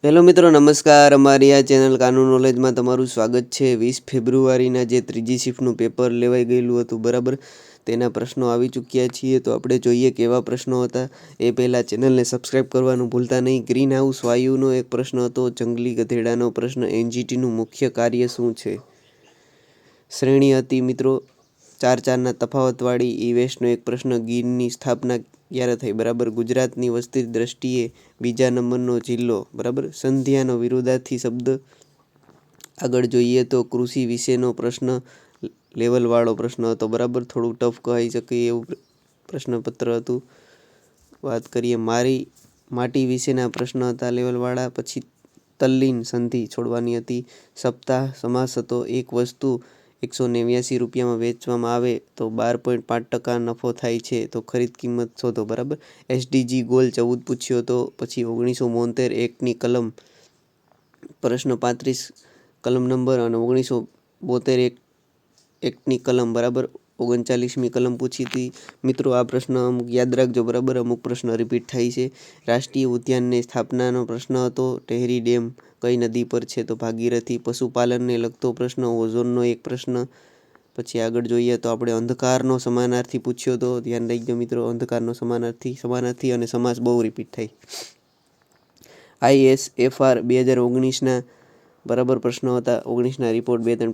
Hello મિત્રો, નમસ્કાર. અમારી આ ચેનલ કાનૂન નોલેજમાં તમારું સ્વાગત છે. 20 ફેબ્રુઆરીના જે ત્રીજી શિફ્ટનું પેપર લેવાઈ ગયેલું હતું, બરાબર, તેના પ્રશ્નો આવી ચૂક્યા છીએ. તો આપણે જોઈએ કેવા પ્રશ્નો હતા. એ પહેલાં ચેનલને સબસ્ક્રાઈબ કરવાનું ભૂલતા નહીં. ગ્રીન હાઉસ વાયુનો એક પ્રશ્ન હતો. જંગલી ગધેડાનો પ્રશ્ન. એનજીટીનું મુખ્ય કાર્ય શું છે? શ્રેણી હતી મિત્રો 4-4ના તફાવતવાળી. ઈ વેસ્ટનો એક પ્રશ્ન. ગીરની સ્થાપના ક્યારે થઈ? બરાબર. ગુજરાતની વસ્તી દ્રષ્ટિએ બીજા નંબરનો જિલ્લો. બરાબર. સંધ્યાનો વિરોધાર્થી શબ્દ. આગળ જોઈએ તો કૃષિ વિશેનો પ્રશ્ન, લેવલવાળો પ્રશ્ન હતો. બરાબર. થોડું ટફ કહી શકે એવું પ્રશ્નપત્ર હતું. વાત કરીએ માટી વિશેના પ્રશ્ન હતા લેવલવાળા. પછી તલ્લીન સંધિ છોડવાની હતી. સપ્તાહ સમાસ હતો. એક વસ્તુ 189 રૂપિયામાં વેચવામાં આવે તો 12.5% નફો થાય છે, તો ખરીદ કિંમત શોધો. બરાબર. એસડીજી ગોલ 14 પૂછ્યો હતો. પછી 1972 એક્ટની કલમ, પ્રશ્ન 35 કલમ નંબર, અને 1972 એક્ટની કલમ, બરાબર, 39મી કલમ પૂછી હતી. મિત્રો આ પ્રશ્ન અમુક યાદ રાખજો. બરાબર. અમુક પ્રશ્ન રિપીટ થાય છે. રાષ્ટ્રીય ઉદ્યાનની સ્થાપનાનો પ્રશ્ન હતો. ટેહરી ડેમ કઈ નદી પર છે? તો ભાગીરથી. પશુપાલનને લગતો પ્રશ્ન. ઓઝોનનો એક પ્રશ્ન. પછી આગળ જોઈએ તો આપણે અંધકારનો સમાનાર્થી પૂછ્યો તો. ધ્યાન રાખજો મિત્રો, અંધકારનો સમાનાર્થી અને સમાસ બહુ રિપીટ થાય. ISFR 2019ના બરાબર પ્રશ્નો હતા. 19ના રિપોર્ટ 2-3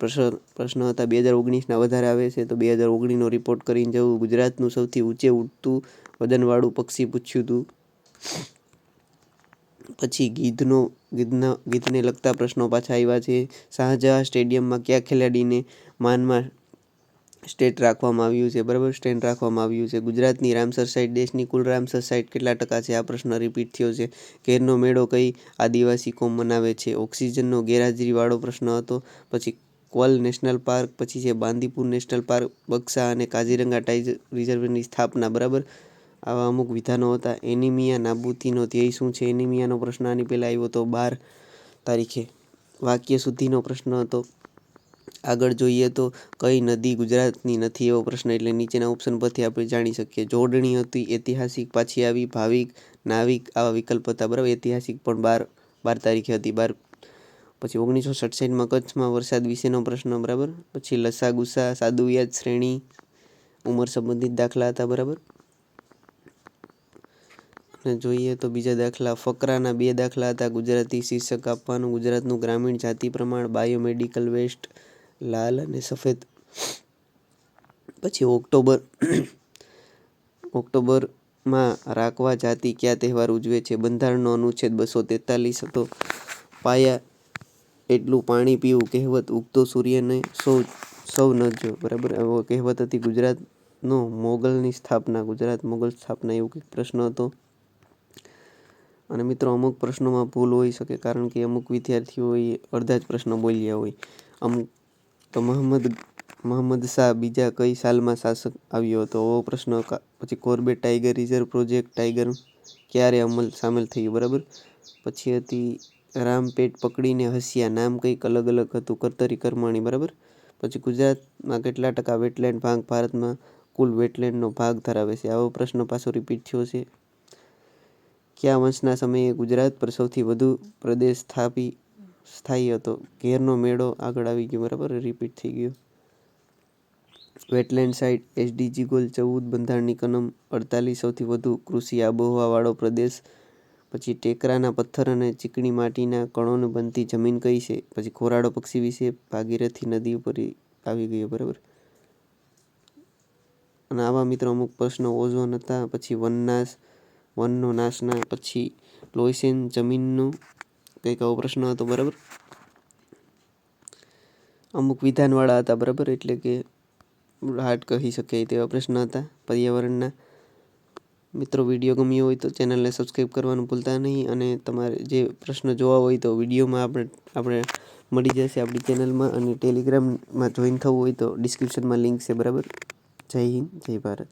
પ્રશ્ન હતા. 2019ના વધારે આવે છે, તો 2019નો રિપોર્ટ કરીને જવું. ગુજરાતનું સૌથી ઊંચે ઉડતું વજનવાળું પક્ષી પૂછ્યું હતું. પછી ગીધને લગતા પ્રશ્નો પાછા આવ્યા છે. શાહજહાં સ્ટેડિયમમાં કયા ખેલાડીને માનમાં સ્ટેટ રાખવામાં આવ્યું છે? બરાબર, સ્ટેન્ડ રાખવામાં આવ્યું છે. ગુજરાતની રામસર સાઇટ દેશની કુલ રામસર સાઇટ કેટલા ટકા છે? આ પ્રશ્ન રિપીટ થયો છે. ઘેરનો મેળો કઈ આદિવાસી કોમ મનાવે છે? ઓક્સિજનનો ગેરહાજરીવાળો પ્રશ્ન હતો. પછી ક્વલ નેશનલ પાર્ક. પછી છે બાંદીપુર નેશનલ પાર્ક. બક્સા અને કાઝીરંગા ટાઈગર રિઝર્વની સ્થાપના. બરાબર. આવા અમુક વિધાનો હતા. એનિમિયા નાબૂદીનો ધ્યેય શું છે? એનિમિયાનો પ્રશ્ન આની પહેલાં આવ્યો હતો 12 તારીખે. વાક્ય શુદ્ધિનો પ્રશ્ન હતો. આગળ જોઈએ તો કઈ નદી ગુજરાતની નથી એવો પ્રશ્ન, એટલે નીચેના ઓપ્શન પરથી આપણે જાણી શકીએ. જોડણી હતી. ઐતિહાસિક પાછી આવી. ભાવિક, નાવિક, આવા વિકલ્પ હતા. બરાબર. ઐતિહાસિક પણ 12 તારીખે હતી. પછી 1967માં કચ્છમાં વરસાદ વિશેનો પ્રશ્ન. બરાબર. પછી લસા ગુસા, સાદું યાદ, શ્રેણી, ઉંમર સંબંધિત દાખલા હતા. બરાબર. અને જોઈએ તો બીજા દાખલા. ફકરાના 2 દાખલા હતા. ગુજરાતી શીર્ષક આપવાનું. ગુજરાતનું ગ્રામીણ જાતિ પ્રમાણ. બાયોમેડિકલ વેસ્ટ, લાલ અને સફેદ. પછી ઓક્ટોબરમાં રાકવા જાતિ કયા તહેવાર ઉજવે છે? બંધારણનો અનુચ્છેદ 243 હતો. પાયા એટલું પાણી પીવું. કહેવત ઉગતો સૂર્યને સૌ ન જો. બરાબર. કહેવત હતી. ગુજરાતનો મોગલની સ્થાપના. ગુજરાત મોગલ સ્થાપના એવું કંઈક પ્રશ્ન હતો. અને મિત્રો અમુક પ્રશ્નોમાં ભૂલ હોઈ શકે, કારણ કે અમુક વિદ્યાર્થીઓએ અડધા જ પ્રશ્નો બોલ્યા હોય. અમુક તો મહમ્મદ શાહ બીજા કઈ સાલમાં શાસક આવ્યો હતો? એવો પ્રશ્ન. પછી Corbett tiger reserve project tiger ક્યારે સામેલ થયું? બરાબર. પછી હતી રામપેટ પકડીને હસ્યા. નામ કંઈક અલગ હતું. કર્તરી કર્મણી. બરાબર. પછી ગુજરાતમાં કેટલા ટકા વેટલેન્ડ ભાગ ભારતમાં કુલ વેટલેન્ડનો ભાગ ધરાવે છે? આવો પ્રશ્ન પાછો રિપીટ થયો છે. કયા વંશના સમયે ગુજરાત પર સૌથી વધુ પ્રદેશ સ્થાયી હતો? ઘેરનો મેળો આગળ આવી ગયો. બરાબર. રિપીટ થઈ ગયો. વેટલેન્ડ સાઇટ, એસડીજી ગોલ 14, બંધારણની કલમ 48 સૌથી વધુ કૃષિ આબોહવાવાળો પ્રદેશ. પછી ટેકરાના પથ્થર અને ચીકણી માટીના કણોને બનતી જમીન કઈ છે? પછી ખોરાડો પક્ષી વિશે. ભાગીરથી નદી ઉપર આવી ગયો. બરાબર. અને આવા મિત્રો અમુક પ્રશ્નો. ઓઝોન હતા. પછી વનનો નાશના. પછી લોયસેન જમીનનો કંઈક આવો પ્રશ્ન હતો. બરાબર. અમુક વિધાનવાળા હતા. બરાબર. એટલે કે હાર્ડ કહી શકાય તેવા પ્રશ્ન હતા. પર્યાવરણના. મિત્રો વિડીયો ગમ્યો હોય તો ચેનલને સબસ્ક્રાઈબ કરવાનું ભૂલતા નહીં. અને તમારે જે પ્રશ્ન જોવા હોય તો વિડીયોમાં આપણે મળી જશે આપણી ચેનલમાં. અને ટેલિગ્રામમાં જોઈન થવું હોય તો ડિસ્ક્રિપ્શનમાં લિંક છે. બરાબર. જય હિન્દ, જય ભારત.